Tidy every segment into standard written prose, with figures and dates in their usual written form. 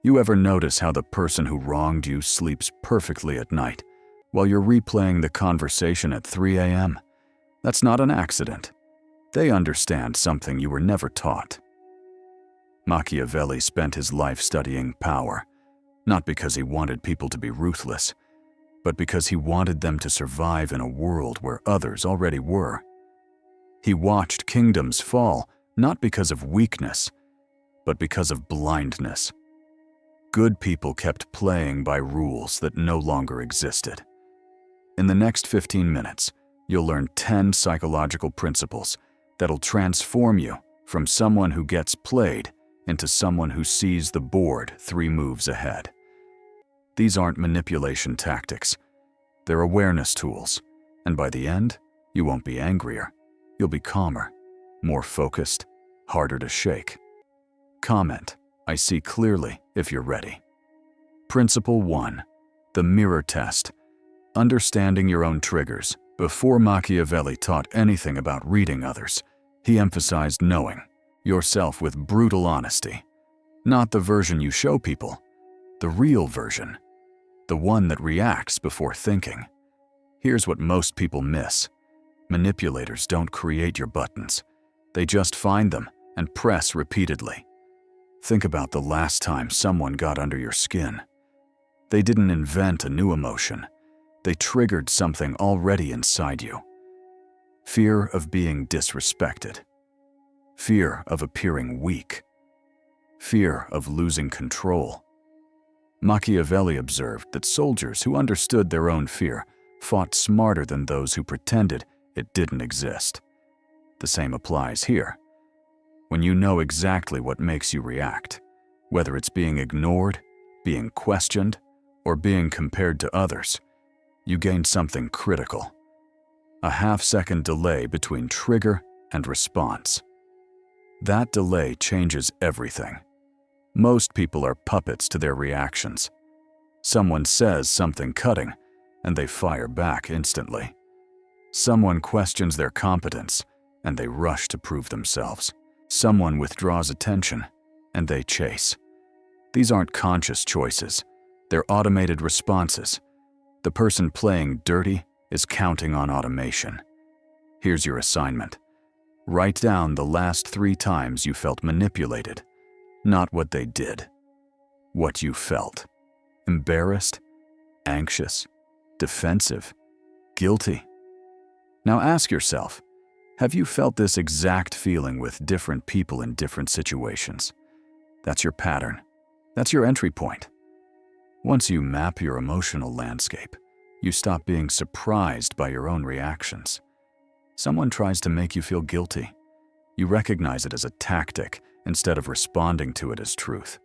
You ever notice how the person who wronged you sleeps perfectly at night while you're replaying the conversation at 3 a.m.? That's not an accident. They understand something you were never taught. Machiavelli spent his life studying power, not because he wanted people to be ruthless, but because he wanted them to survive in a world where others already were. He watched kingdoms fall, not because of weakness, but because of blindness. Good people kept playing by rules that no longer existed. In the next 15 minutes, you'll learn 10 psychological principles that'll transform you from someone who gets played into someone who sees the board 3 moves ahead. These aren't manipulation tactics. They're awareness tools, and by the end, you won't be angrier. You'll be calmer, more focused, harder to shake. Comment, "I see clearly," if you're ready. Principle 1. The mirror test. Understanding your own triggers. Before Machiavelli taught anything about reading others, he emphasized knowing yourself with brutal honesty. Not the version you show people, the real version. The one that reacts before thinking. Here's what most people miss. Manipulators don't create your buttons. They just find them and press repeatedly. Think about the last time someone got under your skin. They didn't invent a new emotion. They triggered something already inside you. Fear of being disrespected. Fear of appearing weak. Fear of losing control. Machiavelli observed that soldiers who understood their own fear fought smarter than those who pretended it didn't exist. The same applies here. When you know exactly what makes you react, whether it's being ignored, being questioned, or being compared to others, you gain something critical. A half-second delay between trigger and response. That delay changes everything. Most people are puppets to their reactions. Someone says something cutting, and they fire back instantly. Someone questions their competence, and they rush to prove themselves. Someone withdraws attention, and they chase. These aren't conscious choices. They're automated responses. The person playing dirty is counting on automation. Here's your assignment. Write down the last 3 times you felt manipulated. Not what they did. What you felt. Embarrassed, anxious, defensive, guilty. Now ask yourself, have you felt this exact feeling with different people in different situations? That's your pattern. That's your entry point. Once you map your emotional landscape, you stop being surprised by your own reactions. Someone tries to make you feel guilty. You recognize it as a tactic instead of responding to it as truth.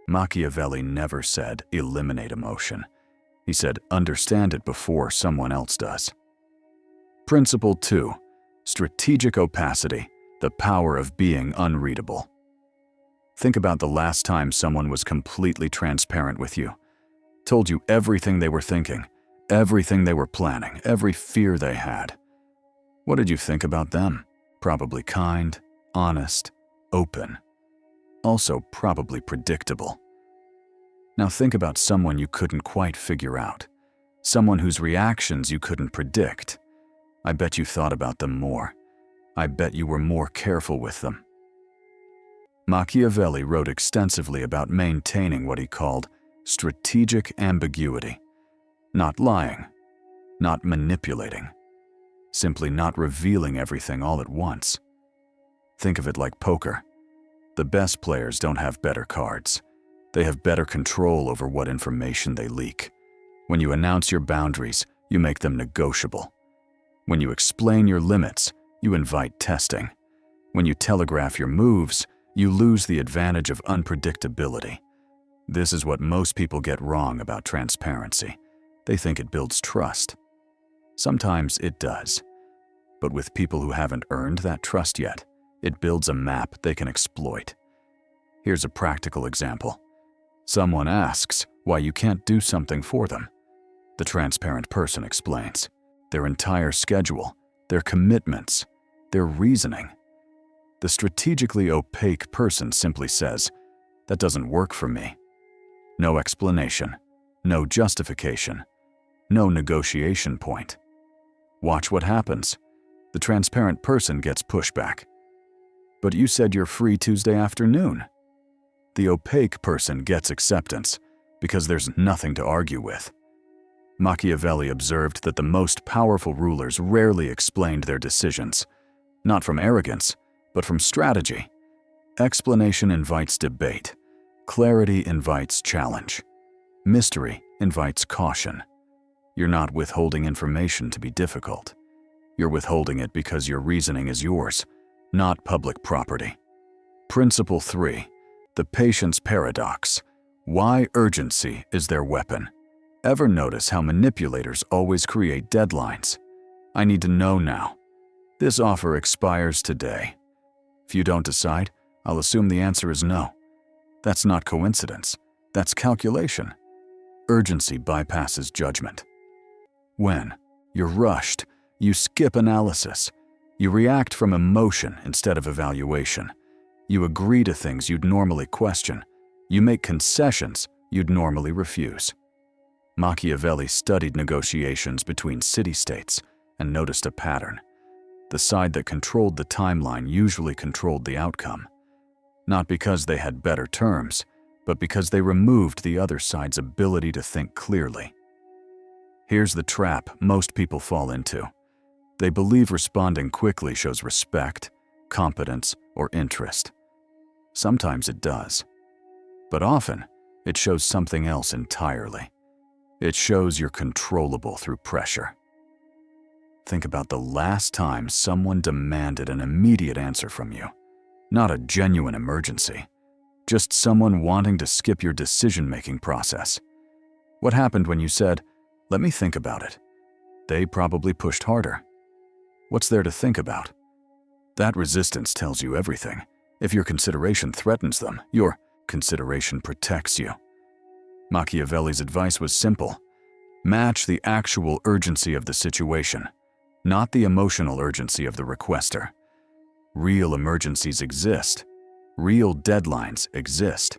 Machiavelli never said, eliminate emotion. He said, understand it before someone else does. Principle 2. Strategic opacity, the power of being unreadable. Think about the last time someone was completely transparent with you, told you everything they were thinking, everything they were planning, every fear they had. What did you think about them? Probably kind, honest, open. Also probably predictable. Now think about someone you couldn't quite figure out, someone whose reactions you couldn't predict. I bet you thought about them more. I bet you were more careful with them. Machiavelli wrote extensively about maintaining what he called strategic ambiguity. Not lying, not manipulating, simply not revealing everything all at once. Think of it like poker. The best players don't have better cards. They have better control over what information they leak. When you announce your boundaries, you make them negotiable. When you explain your limits, you invite testing. When you telegraph your moves, you lose the advantage of unpredictability. This is what most people get wrong about transparency. They think it builds trust. Sometimes it does. But with people who haven't earned that trust yet, it builds a map they can exploit. Here's a practical example. Someone asks why you can't do something for them. The transparent person explains their entire schedule, their commitments, their reasoning. The strategically opaque person simply says, That doesn't work for me. No explanation, no justification, no negotiation point. Watch what happens. The transparent person gets pushback. But you said you're free Tuesday afternoon. The opaque person gets acceptance because there's nothing to argue with. Machiavelli observed that the most powerful rulers rarely explained their decisions, not from arrogance, but from strategy. Explanation invites debate. Clarity invites challenge. Mystery invites caution. You're not withholding information to be difficult. You're withholding it because your reasoning is yours, not public property. Principle 3. The patient's paradox. Why urgency is their weapon. Ever notice how manipulators always create deadlines? I need to know now. This offer expires today. If you don't decide, I'll assume the answer is no. That's not coincidence. That's calculation. Urgency bypasses judgment. When you're rushed, you skip analysis. You react from emotion instead of evaluation. You agree to things you'd normally question. You make concessions you'd normally refuse. Machiavelli studied negotiations between city-states and noticed a pattern. The side that controlled the timeline usually controlled the outcome. Not because they had better terms, but because they removed the other side's ability to think clearly. Here's the trap most people fall into. They believe responding quickly shows respect, competence, or interest. Sometimes it does. But often, it shows something else entirely. It shows you're controllable through pressure. Think about the last time someone demanded an immediate answer from you. Not a genuine emergency, just someone wanting to skip your decision-making process. What happened when you said, "Let me think about it"? They probably pushed harder. What's there to think about? That resistance tells you everything. If your consideration threatens them, your consideration protects you. Machiavelli's advice was simple. Match the actual urgency of the situation, not the emotional urgency of the requester. Real emergencies exist. Real deadlines exist.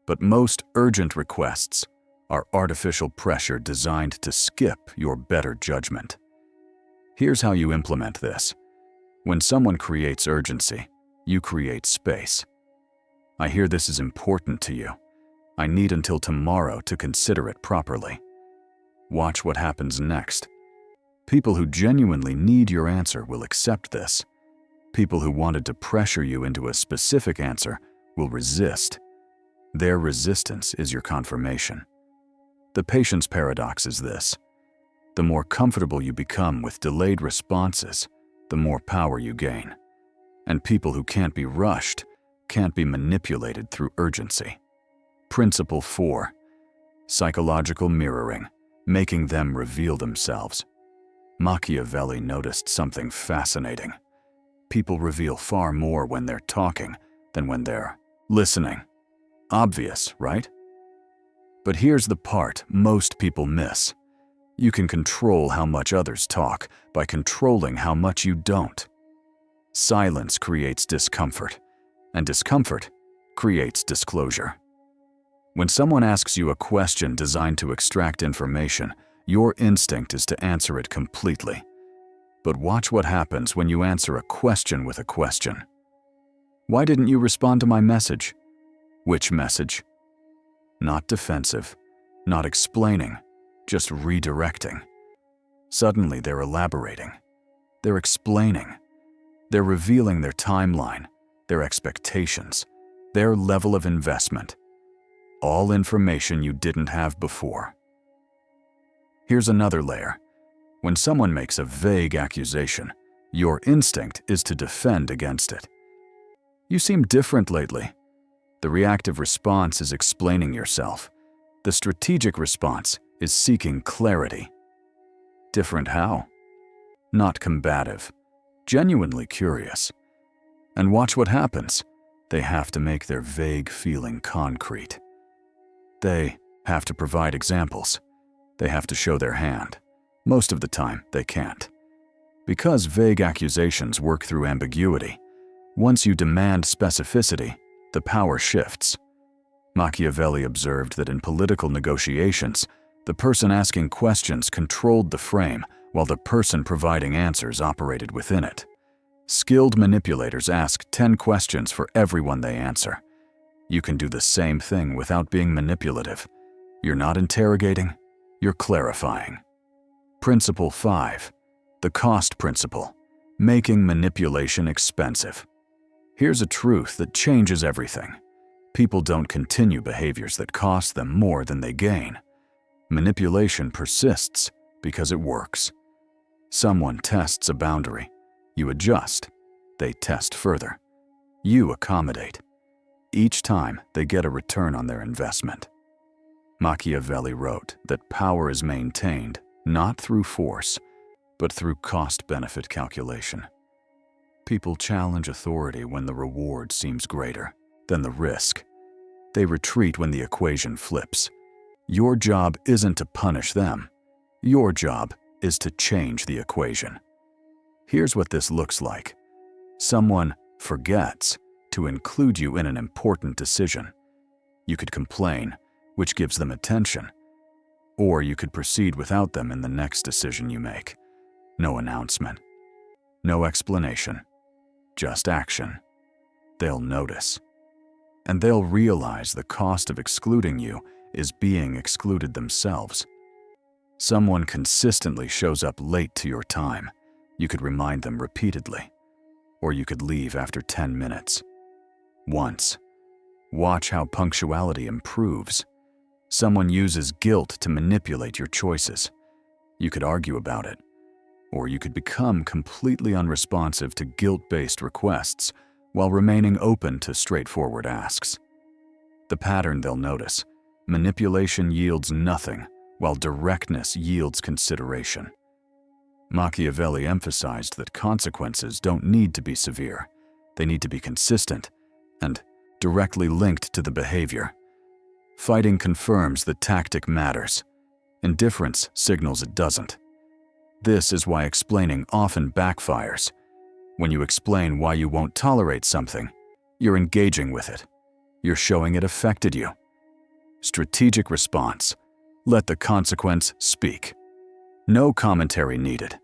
But most urgent requests are artificial pressure designed to skip your better judgment. Here's how you implement this. When someone creates urgency, you create space. I hear this is important to you. I need until tomorrow to consider it properly. Watch what happens next. People who genuinely need your answer will accept this. People who wanted to pressure you into a specific answer will resist. Their resistance is your confirmation. The patient's paradox is this. The more comfortable you become with delayed responses, the more power you gain. And people who can't be rushed can't be manipulated through urgency. Principle 4. Psychological mirroring, making them reveal themselves. Machiavelli noticed something fascinating. People reveal far more when they're talking than when they're listening. Obvious, right? But here's the part most people miss. You can control how much others talk by controlling how much you don't. Silence creates discomfort, and discomfort creates disclosure. When someone asks you a question designed to extract information, your instinct is to answer it completely. But watch what happens when you answer a question with a question. Why didn't you respond to my message? Which message? Not defensive, not explaining, just redirecting. Suddenly they're elaborating. They're explaining. They're revealing their timeline, their expectations, their level of investment. All information you didn't have before. Here's another layer. When someone makes a vague accusation, your instinct is to defend against it. You seem different lately. The reactive response is explaining yourself. The strategic response is seeking clarity. Different how? Not combative, genuinely curious. And watch what happens. They have to make their vague feeling concrete. They have to provide examples. They have to show their hand. Most of the time, they can't. Because vague accusations work through ambiguity, once you demand specificity, the power shifts. Machiavelli observed that in political negotiations, the person asking questions controlled the frame while the person providing answers operated within it. Skilled manipulators ask 10 questions for everyone they answer. You can do the same thing without being manipulative. You're not interrogating, you're clarifying. Principle 5. The cost principle. Making manipulation expensive. Here's a truth that changes everything. People don't continue behaviors that cost them more than they gain. Manipulation persists because it works. Someone tests a boundary. You adjust. They test further. You accommodate. Each time, they get a return on their investment. Machiavelli wrote that power is maintained not through force, but through cost-benefit calculation. People challenge authority when the reward seems greater than the risk. They retreat when the equation flips. Your job isn't to punish them. Your job is to change the equation. Here's what this looks like. Someone forgets to include you in an important decision. You could complain, which gives them attention, or you could proceed without them in the next decision you make. No announcement, no explanation, just action. They'll notice, and they'll realize the cost of excluding you is being excluded themselves. Someone consistently shows up late to your time. You could remind them repeatedly, or you could leave after 10 minutes. Once. Watch how punctuality improves. Someone uses guilt to manipulate your choices. You could argue about it, or you could become completely unresponsive to guilt-based requests while remaining open to straightforward asks. The pattern they'll notice: manipulation yields nothing, while directness yields consideration. Machiavelli emphasized that consequences don't need to be severe. They need to be consistent and directly linked to the behavior. Fighting confirms that tactic matters. Indifference signals it doesn't. This is why explaining often backfires. When you explain why you won't tolerate something, you're engaging with it. You're showing it affected you. Strategic response. Let the consequence speak. No commentary needed.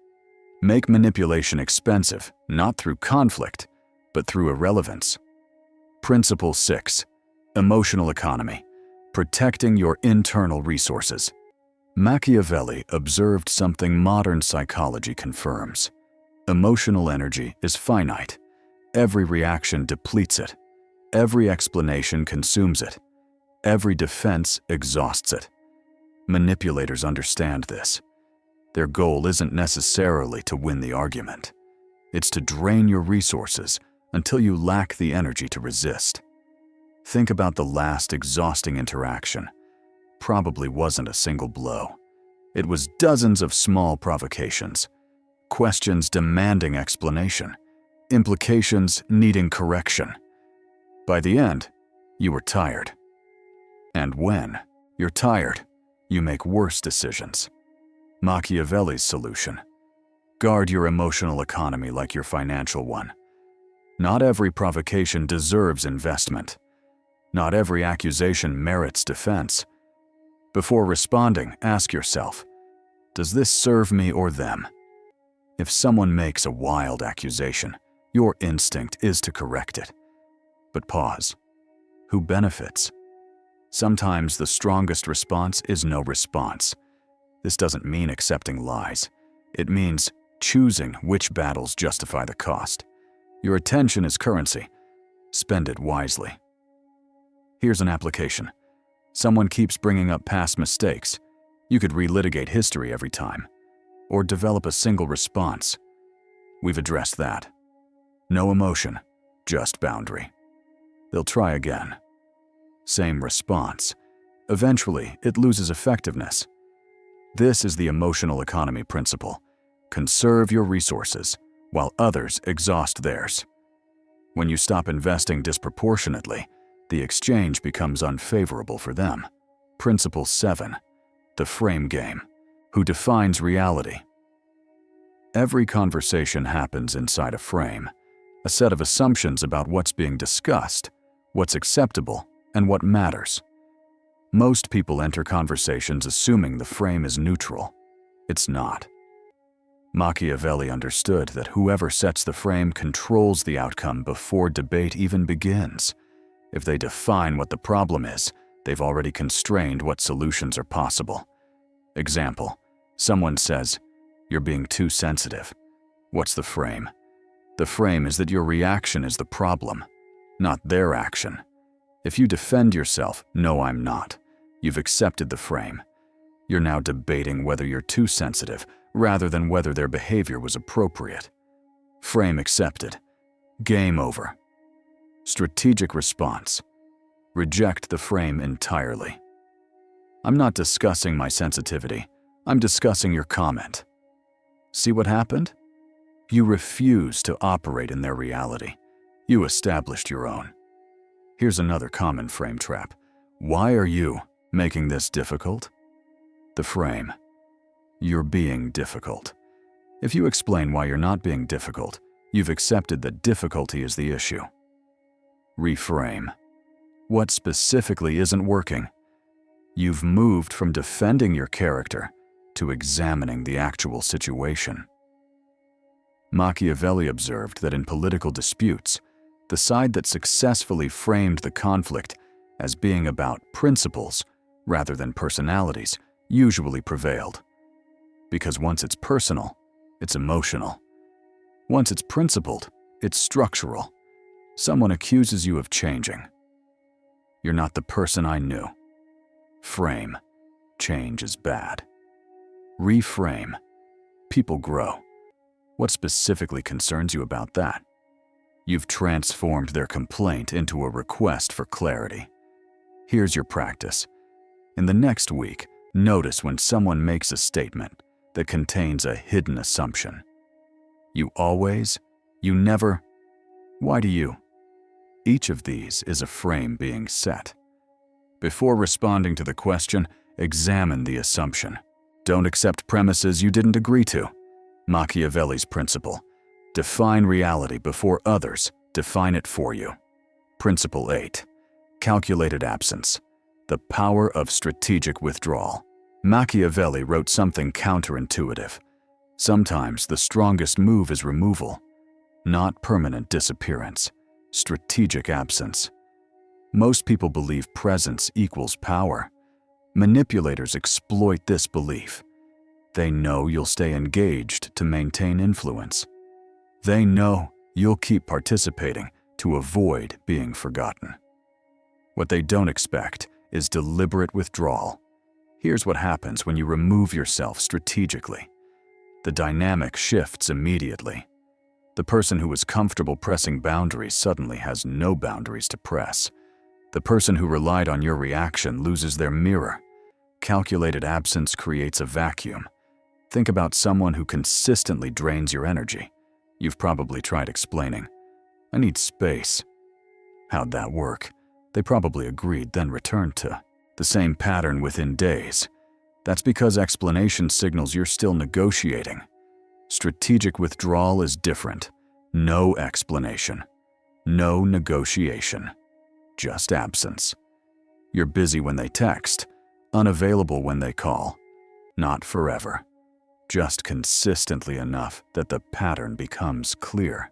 Make manipulation expensive, not through conflict, but through irrelevance. Principle 6. Emotional economy. Protecting your internal resources. Machiavelli observed something modern psychology confirms. Emotional energy is finite. Every reaction depletes it. Every explanation consumes it. Every defense exhausts it. Manipulators understand this. Their goal isn't necessarily to win the argument. It's to drain your resources until you lack the energy to resist. Think about the last exhausting interaction. Probably wasn't a single blow. It was dozens of small provocations, questions demanding explanation, implications needing correction. By the end, you were tired. And when you're tired, you make worse decisions. Machiavelli's solution: guard your emotional economy like your financial one. Not every provocation deserves investment. Not every accusation merits defense. Before responding, ask yourself, does this serve me or them? If someone makes a wild accusation, your instinct is to correct it. But pause. Who benefits? Sometimes the strongest response is no response. This doesn't mean accepting lies. It means choosing which battles justify the cost. Your attention is currency. Spend it wisely. Here's an application. Someone keeps bringing up past mistakes. You could relitigate history every time, or develop a single response. We've addressed that. No emotion, just boundary. They'll try again. Same response. Eventually, it loses effectiveness. This is the emotional economy principle. Conserve your resources, while others exhaust theirs. When you stop investing disproportionately, the exchange becomes unfavorable for them. Principle 7. The frame game. Who defines reality? Every conversation happens inside a frame, a set of assumptions about what's being discussed, what's acceptable, and what matters. Most people enter conversations assuming the frame is neutral. It's not. Machiavelli understood that whoever sets the frame controls the outcome before debate even begins. If they define what the problem is, they've already constrained what solutions are possible. Example, someone says, "You're being too sensitive." What's the frame? The frame is that your reaction is the problem, not their action. If you defend yourself, "No, I'm not," you've accepted the frame. You're now debating whether you're too sensitive rather than whether their behavior was appropriate. Frame accepted. Game over. Strategic response. Reject the frame entirely. I'm not discussing my sensitivity. I'm discussing your comment. See what happened? You refused to operate in their reality. You established your own. Here's another common frame trap. Why are you making this difficult? The frame. You're being difficult. If you explain why you're not being difficult, you've accepted that difficulty is the issue. Reframe. What specifically isn't working? You've moved from defending your character to examining the actual situation. Machiavelli observed that in political disputes, the side that successfully framed the conflict as being about principles rather than personalities usually prevailed. Because once it's personal, it's emotional. Once it's principled, it's structural. Someone accuses you of changing. You're not the person I knew. Frame. Change is bad. Reframe. People grow. What specifically concerns you about that? You've transformed their complaint into a request for clarity. Here's your practice. In the next week, notice when someone makes a statement that contains a hidden assumption. You always, you never, why do you? Each of these is a frame being set. Before responding to the question, examine the assumption. Don't accept premises you didn't agree to. Machiavelli's principle. Define reality before others define it for you. Principle 8. Calculated absence. The power of strategic withdrawal. Machiavelli wrote something counterintuitive. Sometimes the strongest move is removal, not permanent disappearance. Strategic absence. Most people believe presence equals power. Manipulators exploit this belief. They know you'll stay engaged to maintain influence. They know you'll keep participating to avoid being forgotten. What they don't expect is deliberate withdrawal. Here's what happens when you remove yourself strategically. The dynamic shifts immediately. The person who was comfortable pressing boundaries suddenly has no boundaries to press. The person who relied on your reaction loses their mirror. Calculated absence creates a vacuum. Think about someone who consistently drains your energy. You've probably tried explaining, "I need space." How'd that work? They probably agreed, then returned to the same pattern within days. That's because explanation signals you're still negotiating. Strategic withdrawal is different. No explanation. No negotiation. Just absence. You're busy when they text, unavailable when they call. Not forever. Just consistently enough that the pattern becomes clear.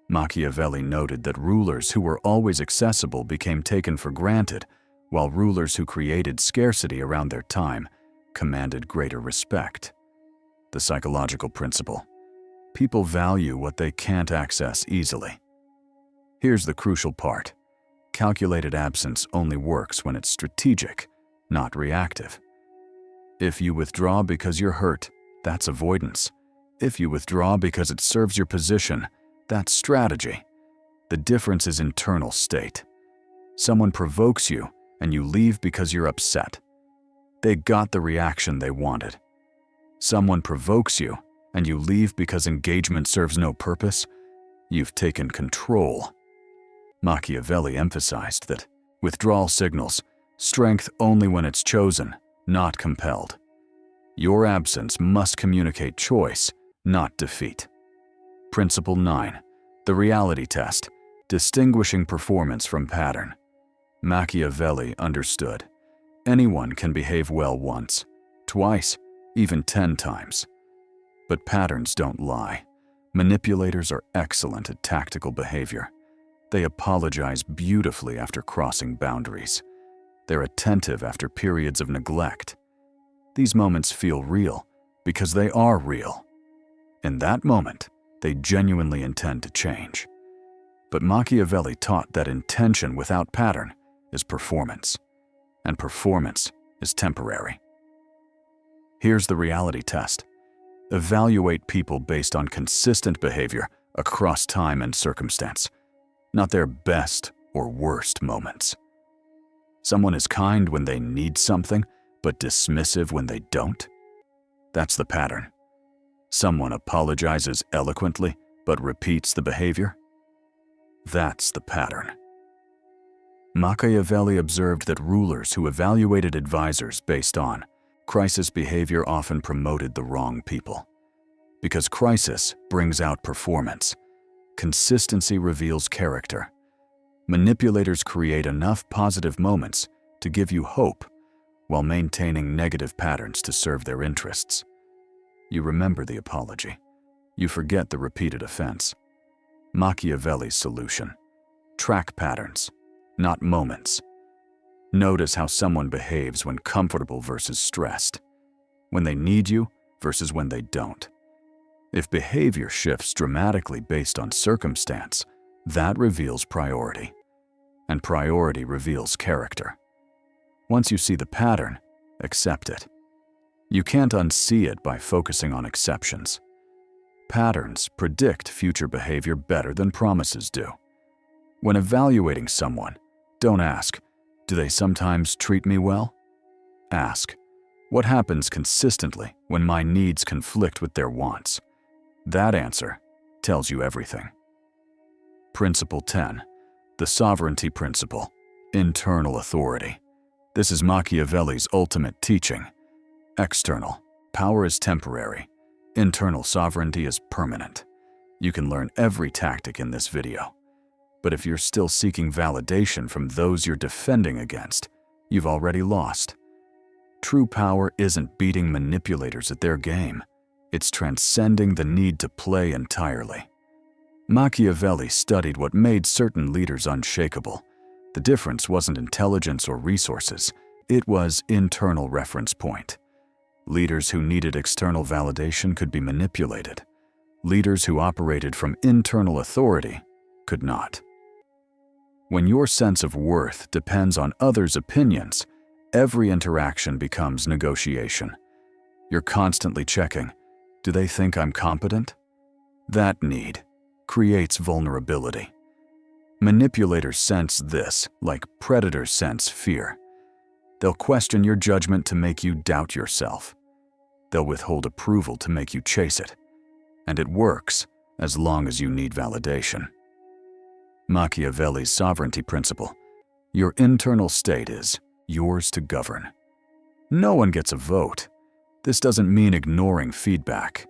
Machiavelli noted that rulers who were always accessible became taken for granted, while rulers who created scarcity around their time commanded greater respect. The psychological principle. People value what they can't access easily. Here's the crucial part. Calculated absence only works when it's strategic, not reactive. If you withdraw because you're hurt, that's avoidance. If you withdraw because it serves your position, that's strategy. The difference is internal state. Someone provokes you and you leave because you're upset. They got the reaction they wanted. Someone provokes you and you leave because engagement serves no purpose. You've taken control. Machiavelli emphasized that withdrawal signals strength only when it's chosen, not compelled. Your absence must communicate choice, not defeat. Principle 9. The reality test. Distinguishing performance from pattern. Machiavelli understood. Anyone can behave well once, twice, even 10 times. But patterns don't lie. Manipulators are excellent at tactical behavior. They apologize beautifully after crossing boundaries. They're attentive after periods of neglect. These moments feel real because they are real. In that moment, they genuinely intend to change. But Machiavelli taught that intention without pattern is performance, and performance is temporary. Here's the reality test. Evaluate people based on consistent behavior across time and circumstance, not their best or worst moments. Someone is kind when they need something, but dismissive when they don't. That's the pattern. Someone apologizes eloquently, but repeats the behavior. That's the pattern. Machiavelli observed that rulers who evaluated advisors based on crisis behavior often promoted the wrong people. Because crisis brings out performance. Consistency reveals character. Manipulators create enough positive moments to give you hope while maintaining negative patterns to serve their interests. You remember the apology. You forget the repeated offense. Machiavelli's solution. Track patterns, not moments. Notice how someone behaves when comfortable versus stressed, when they need you versus when they don't. If behavior shifts dramatically based on circumstance, that reveals priority, and priority reveals character. Once you see the pattern, accept it. You can't unsee it by focusing on exceptions. Patterns predict future behavior better than promises do. When evaluating someone, don't ask, "Do they sometimes treat me well?" Ask, "What happens consistently when my needs conflict with their wants?" That answer tells you everything. Principle 10. The sovereignty principle. Internal authority. This is Machiavelli's ultimate teaching. External. Power is temporary. Internal sovereignty is permanent. You can learn every tactic in this video. But if you're still seeking validation from those you're defending against, you've already lost. True power isn't beating manipulators at their game. It's transcending the need to play entirely. Machiavelli studied what made certain leaders unshakable. The difference wasn't intelligence or resources. It was internal reference point. Leaders who needed external validation could be manipulated. Leaders who operated from internal authority could not. When your sense of worth depends on others' opinions, every interaction becomes negotiation. You're constantly checking, do they think I'm competent? That need creates vulnerability. Manipulators sense this like predators sense fear. They'll question your judgment to make you doubt yourself. They'll withhold approval to make you chase it. And it works as long as you need validation. Machiavelli's sovereignty principle. Your internal state is yours to govern. No one gets a vote. This doesn't mean ignoring feedback.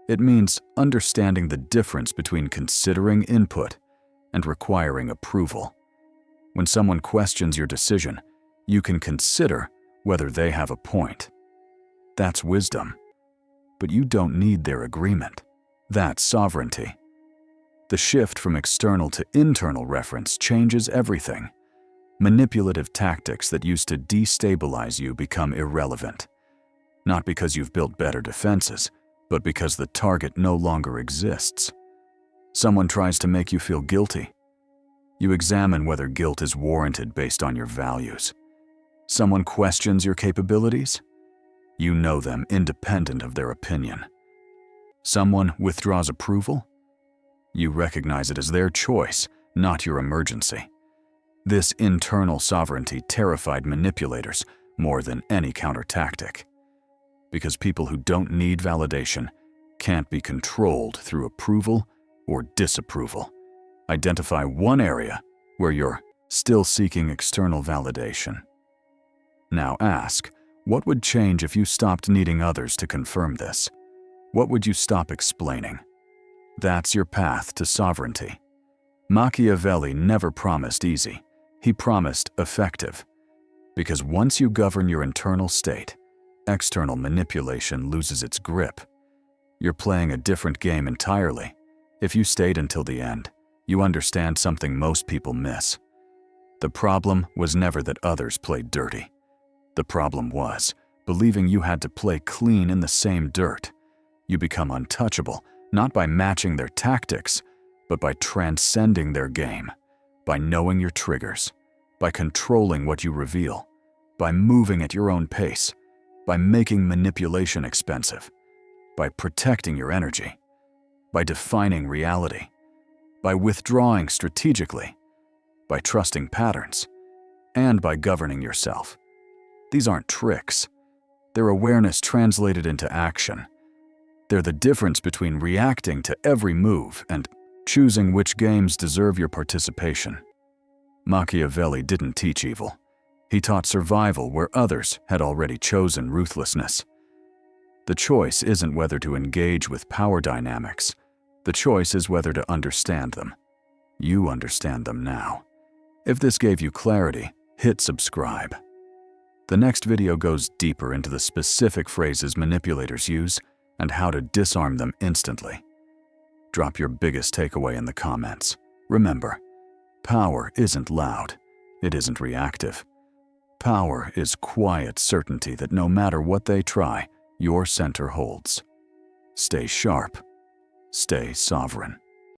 It means understanding the difference between considering input and requiring approval. When someone questions your decision, you can consider whether they have a point. That's wisdom. But you don't need their agreement. That's sovereignty. The shift from external to internal reference changes everything. Manipulative tactics that used to destabilize you become irrelevant. Not because you've built better defenses, but because the target no longer exists. Someone tries to make you feel guilty. You examine whether guilt is warranted based on your values. Someone questions your capabilities. You know them independent of their opinion. Someone withdraws approval. You recognize it as their choice, not your emergency. This internal sovereignty terrified manipulators more than any counter-tactic. Because people who don't need validation can't be controlled through approval or disapproval. Identify one area where you're still seeking external validation. Now ask, what would change if you stopped needing others to confirm this? What would you stop explaining? That's your path to sovereignty. Machiavelli never promised easy. He promised effective. Because once you govern your internal state, external manipulation loses its grip. You're playing a different game entirely. If you stayed until the end, you understand something most people miss. The problem was never that others played dirty. The problem was believing you had to play clean in the same dirt. You become untouchable, not by matching their tactics, but by transcending their game, by knowing your triggers, by controlling what you reveal, by moving at your own pace, by making manipulation expensive, by protecting your energy, by defining reality, by withdrawing strategically, by trusting patterns, and by governing yourself. These aren't tricks. They're awareness translated into action. They're the difference between reacting to every move and choosing which games deserve your participation. Machiavelli didn't teach evil. He taught survival where others had already chosen ruthlessness. The choice isn't whether to engage with power dynamics. The choice is whether to understand them. You understand them now. If this gave you clarity, hit subscribe. The next video goes deeper into the specific phrases manipulators use and how to disarm them instantly. Drop your biggest takeaway in the comments. Remember, power isn't loud. It isn't reactive. Power is quiet certainty that no matter what they try, your center holds. Stay sharp. Stay sovereign.